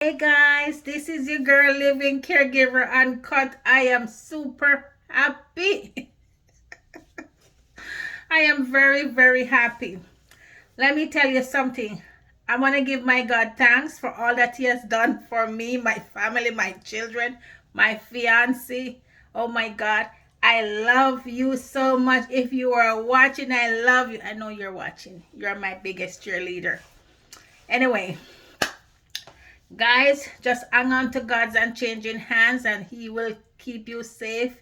Hey guys, this is your girl Living Caregiver Uncut. I am super happy. I am very, very happy. Let me tell you something. I want to give my God thanks for all that He has done for me, my family, my children, my fiance. Oh my God. I love you so much. If you are watching, I love you. I know you're watching. You're my biggest cheerleader. Anyway, guys, just hang on to God's unchanging hands and He will keep you safe.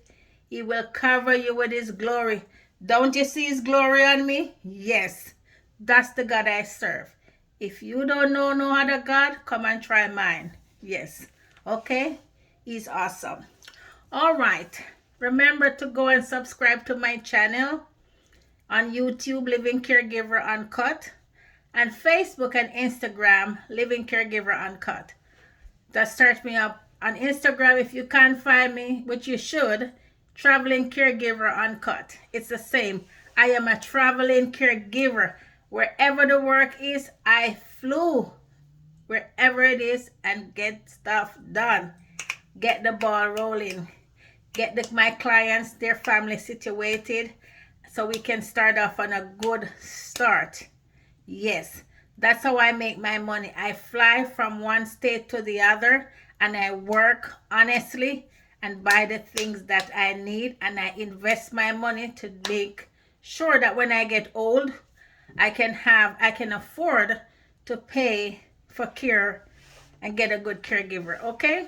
He will cover you with His glory. Don't you see His glory on me? Yes, that's the God I serve. If you don't know no other God, come and try mine. Yes, okay? He's awesome. All right. Remember to go and subscribe to my channel on YouTube, Living Caregiver Uncut, and Facebook and Instagram, Living Caregiver Uncut. Just search me up on Instagram if you can't find me, which you should. Traveling Caregiver Uncut. It's the same. I am a traveling caregiver. Wherever the work is, I flew wherever it is and get stuff done. Get the ball rolling. Get my clients, their family situated so we can start off on a good start. Yes, that's how I make my money. I fly from one state to the other and I work honestly and buy the things that I need, and I invest my money to make sure that when I get old, I can afford to pay for care and get a good caregiver, okay?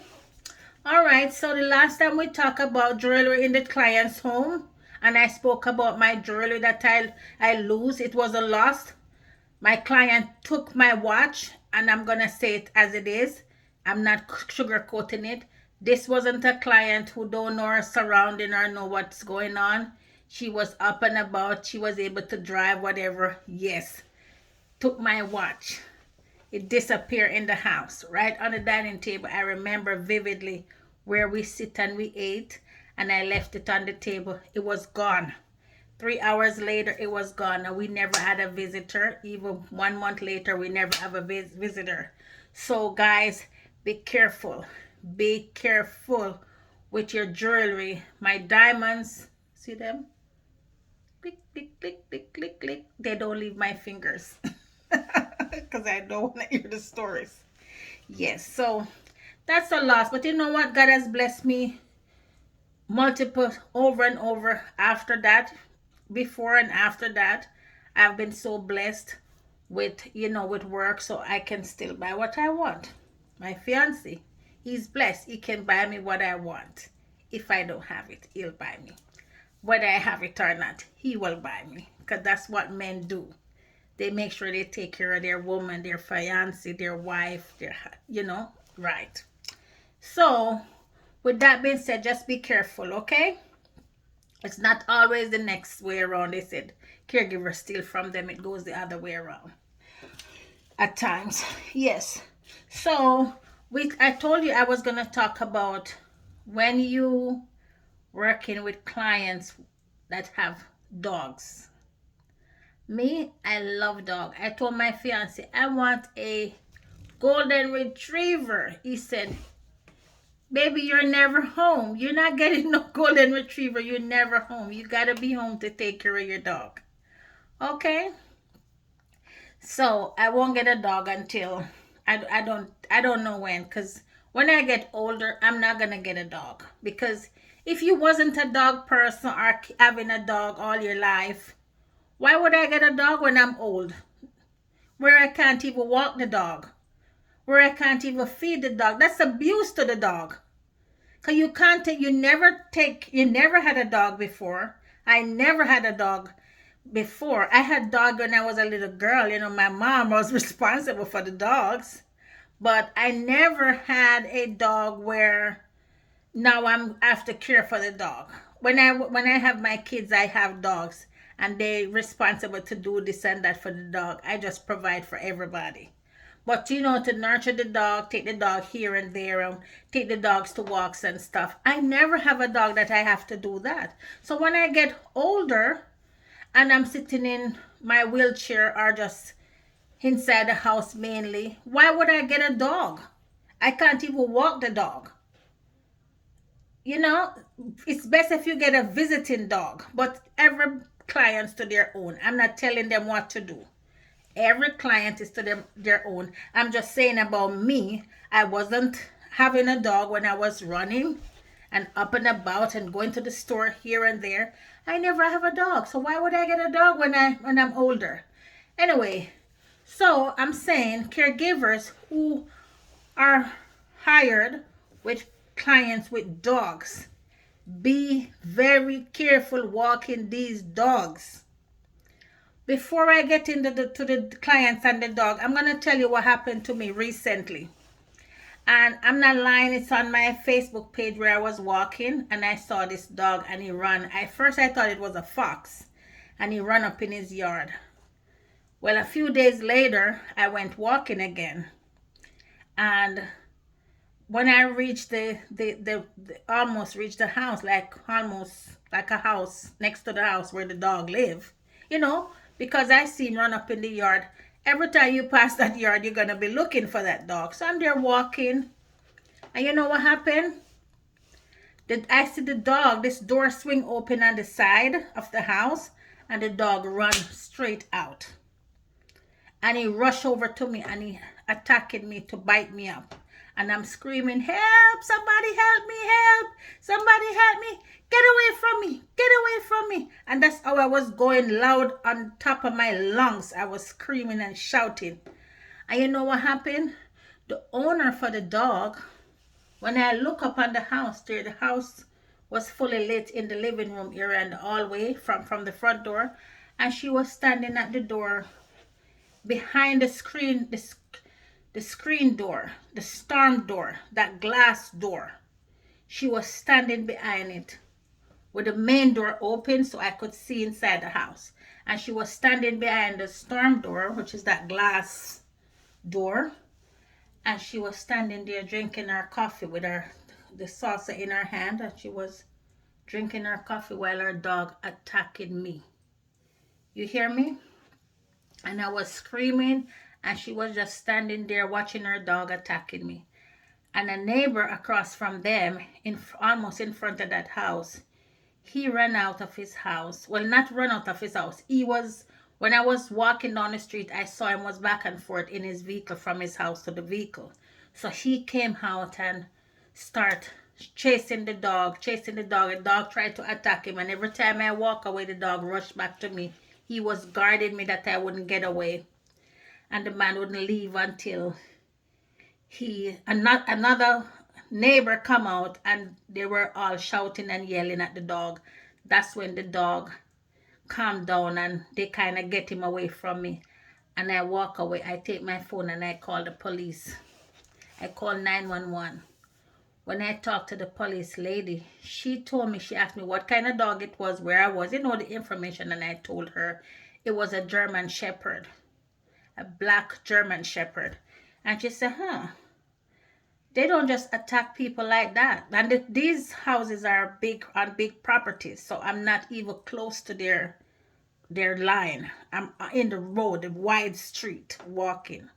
All right, so the last time we talked about jewelry in the client's home, and I spoke about my jewelry that I lose. It was a loss. My client took my watch, and I'm going to say it as it is. I'm not sugarcoating it. This wasn't a client who don't know her surrounding or know what's going on. She was up and about. She was able to drive, whatever. Yes. Took my watch. It disappeared in the house, right on the dining table. I remember vividly where we sit and we ate, and I left it on the table. It was gone. 3 hours later, it was gone. And we never had a visitor. Even 1 month later, we never have a visitor. So, guys, be careful. Be careful with your jewelry. My diamonds, see them? Click, click, click, click, click, click. They don't leave my fingers because I don't want to hear the stories. Yes, so that's a loss. But you know what? God has blessed me multiple over and over after that, before and after that. I've been so blessed with, with work, so I can still buy what I want. My fiance, he's blessed. He can buy me what I want. If I don't have it, he'll buy me. Whether I have it or not, he will buy me, because that's what men do. They make sure they take care of their woman, their fiance, their wife, right. So with that being said, just be careful, okay? It's not always the next way around. They said caregivers steal from them. It goes the other way around at times. Yes. So I told you I was going to talk about when you working with clients that have dogs. Me, I love dog. I told my fiance I want a golden retriever. He said, baby, you're never home. You're not getting no golden retriever. You're never home. You gotta be home to take care of your dog. Okay? So I won't get a dog until I don't know when, because when I get older, I'm not gonna get a dog. Because if you wasn't a dog person or having a dog all your life, why would I get a dog when I'm old? Where I can't even walk the dog. Where I can't even feed the dog. That's abuse to the dog. Cause you can't take, you never had a dog before. I never had a dog before. I had dog when I was a little girl. My mom was responsible for the dogs. But I never had a dog where now I have to care for the dog. When I have my kids, I have dogs. And they responsible to do this and that for the dog. I just provide for everybody. But to nurture the dog, take the dog here and there, and take the dogs to walks and stuff. I never have a dog that I have to do that. So when I get older and I'm sitting in my wheelchair or just inside the house mainly, why would I get a dog? I can't even walk the dog. You know, it's best if you get a visiting dog, but every client's to their own. I'm not telling them what to do. Every client is to their own. I'm just saying about me, I wasn't having a dog when I was running and up and about and going to the store here and there. I never have a dog. So why would I get a dog when I'm older? Anyway, so I'm saying caregivers who are hired with clients with dogs, be very careful walking these dogs. Before I get into the clients and the dog, I'm gonna tell you what happened to me recently. And I'm not lying, it's on my Facebook page where I was walking and I saw this dog and he ran. At first I thought it was a fox and he ran up in his yard. Well, a few days later, I went walking again. And when I reached the almost reached the house, like almost like a house next to the house where the dog lived, you know, because I seen run up in the yard. Every time you pass that yard, you're gonna be looking for that dog. So I'm there walking, and you know what happened? I see the dog, this door swing open on the side of the house, and the dog run straight out. And he rushed over to me and he attacking me to bite me up. And I'm screaming, help, somebody help me, help, somebody help me, get away from me, get away from me. And that's how I was going loud on top of my lungs. I was screaming and shouting. And you know what happened? The owner for the dog, when I look up on the house there, the house was fully lit in the living room area and the hallway from the front door. And she was standing at the door behind the screen door, the storm door, that glass door. She was standing behind it with the main door open so I could see inside the house. And she was standing behind the storm door, which is that glass door. And she was standing there drinking her coffee with the saucer in her hand. And she was drinking her coffee while her dog attacking me. You hear me? And I was screaming and she was just standing there watching her dog attacking me. And a neighbor across from them, almost in front of that house, he ran out of his house. Well, not run out of his house. When I was walking down the street, I saw him was back and forth in his vehicle from his house to the vehicle. So he came out and start chasing the dog. The dog tried to attack him. And every time I walk away, the dog rushed back to me. He was guarding me that I wouldn't get away. And the man wouldn't leave until another neighbor come out and they were all shouting and yelling at the dog. That's when the dog calmed down and they kind of get him away from me. And I walk away. I take my phone and I call the police. I call 911. When I talked to the police lady, she asked me what kind of dog it was, where I was, the information, and I told her it was a German Shepherd, a black German Shepherd. And she said, they don't just attack people like that. And these houses are on big properties, so I'm not even close to their line. I'm in the road, the wide street, walking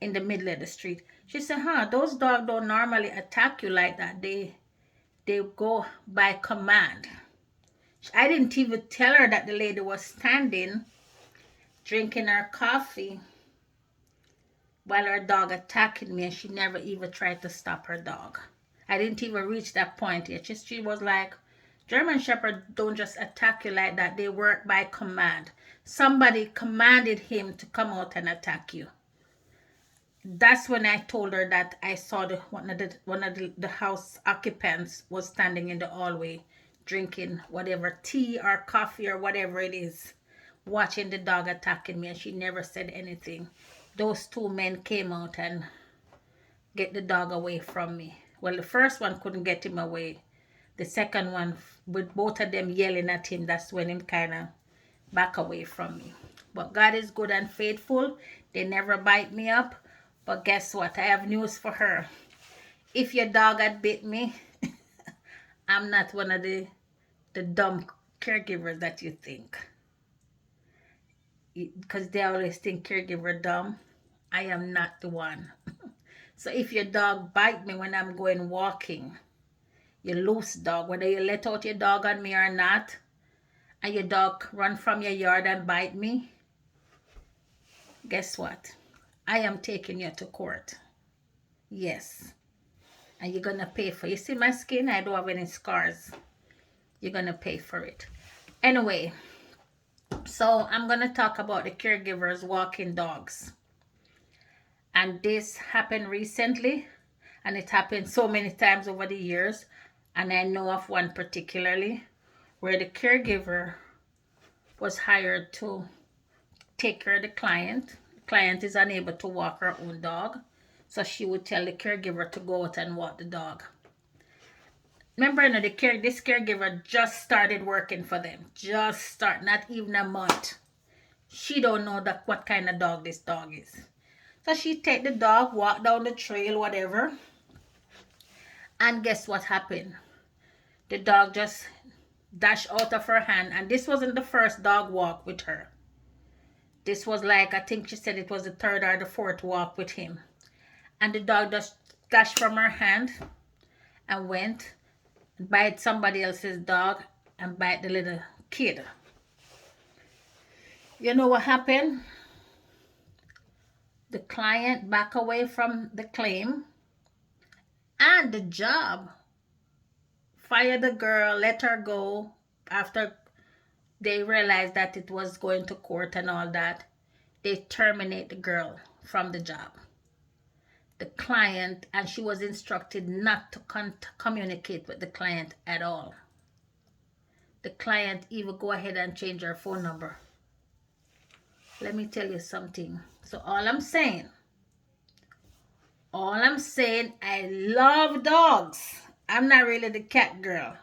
in the middle of the street. She said, those dogs don't normally attack you like that. They go by command. I didn't even tell her that the lady was standing drinking her coffee while her dog attacking me, and she never even tried to stop her dog. I didn't even reach that point yet. She was like, German Shepherd don't just attack you like that. They work by command. Somebody commanded him to come out and attack you. That's when I told her that I saw one of the house occupants was standing in the hallway drinking whatever tea or coffee or whatever it is, watching the dog attacking me, and she never said anything. Those two men came out and get the dog away from me. Well, the first one couldn't get him away. The second one, with both of them yelling at him, that's when him kind of back away from me. But God is good and faithful. They never bite me up. But guess what? I have news for her. If your dog had bit me, I'm not one of the dumb caregivers that you think. Because they always think caregiver dumb. I am not the one. So if your dog bite me when I'm going walking, you loose dog, whether you let out your dog on me or not, and your dog run from your yard and bite me, guess what? I am taking you to court. Yes. And you're gonna pay for it. You see my skin? I don't have any scars. You're gonna pay for it. Anyway, so I'm gonna talk about the caregivers walking dogs. And this happened recently, and it happened so many times over the years. And I know of one particularly where the caregiver was hired to take care of the client. The client is unable to walk her own dog, so she would tell the caregiver to go out and walk the dog. Remember, this caregiver just started working for them. Not even a month. She don't know that what kind of dog this dog is. So she take the dog, walk down the trail, whatever. And guess what happened? The dog just dashed out of her hand. And this wasn't the first dog walk with her. This was like, I think she said it was the third or the fourth walk with him. And the dog just dashed from her hand and went and bite somebody else's dog and bite the little kid. You know what happened? The client back away from the claim and the job. Fired the girl, let her go after they realized that it was going to court and all that. They terminate the girl from the job. The client, and she was instructed not to communicate with the client at all. The client even go ahead and change her phone number. Let me tell you something. So all I'm saying, I love dogs. I'm not really the cat girl.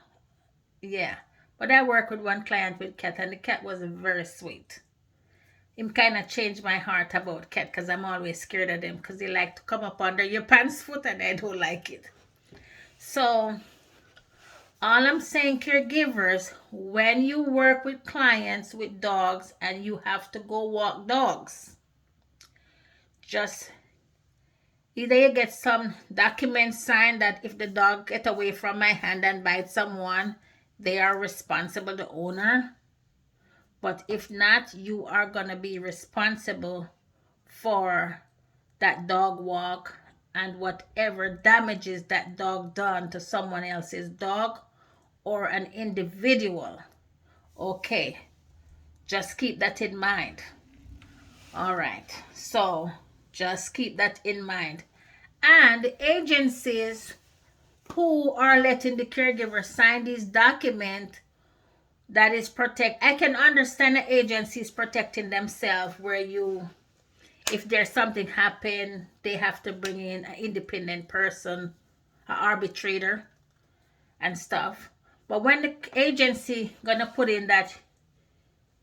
Yeah. But I work with one client with cat, and the cat was very sweet. Him kind of changed my heart about cat, because I'm always scared of them, because they like to come up under your pants foot, and I don't like it. So all I'm saying, caregivers, when you work with clients with dogs and you have to go walk dogs, just either you get some document signed that if the dog get away from my hand and bite someone, they are responsible, the owner. But if not, you are going to be responsible for that dog walk and whatever damages that dog done to someone else's dog or an individual. Okay, just keep that in mind. All right, so just keep that in mind. And the agencies who are letting the caregiver sign this document, that is I can understand the agencies protecting themselves, where if there's something happen, they have to bring in an independent person, an arbitrator and stuff. But when the agency gonna put in that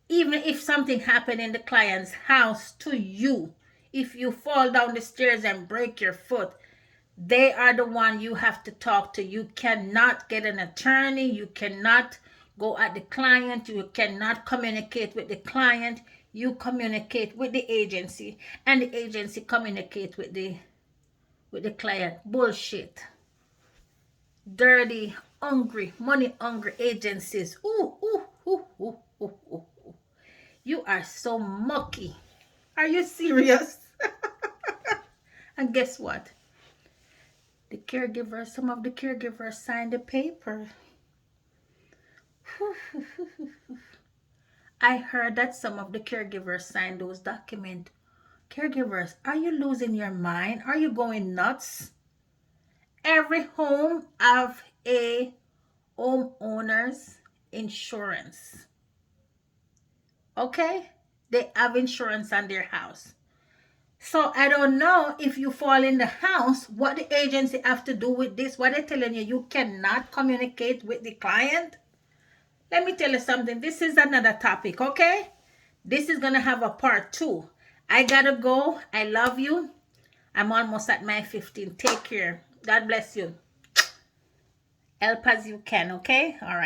even if something happened in the client's house to you, if you fall down the stairs and break your foot, they are the one you have to talk to. You cannot get an attorney. You cannot go at the client. You cannot communicate with the client. You communicate with the agency, and the agency communicate with the client. Bullshit. Dirty, hungry, money hungry agencies. Ooh, ooh, ooh, ooh, ooh, ooh. You are so mucky. Are you serious? And guess what? Some of the caregivers signed the paper. I heard that some of the caregivers signed those documents. Caregivers, are you losing your mind? Are you going nuts? Every home have a homeowner's insurance. Okay? They have insurance on their house. So I don't know if you fall in the house, what the agency have to do with this. What they're telling you, you cannot communicate with the client. Let me tell you something. This is another topic, okay? This is going to have a part 2. I got to go. I love you. I'm almost at my 15. Take care. God bless you. Help as you can, okay? All right.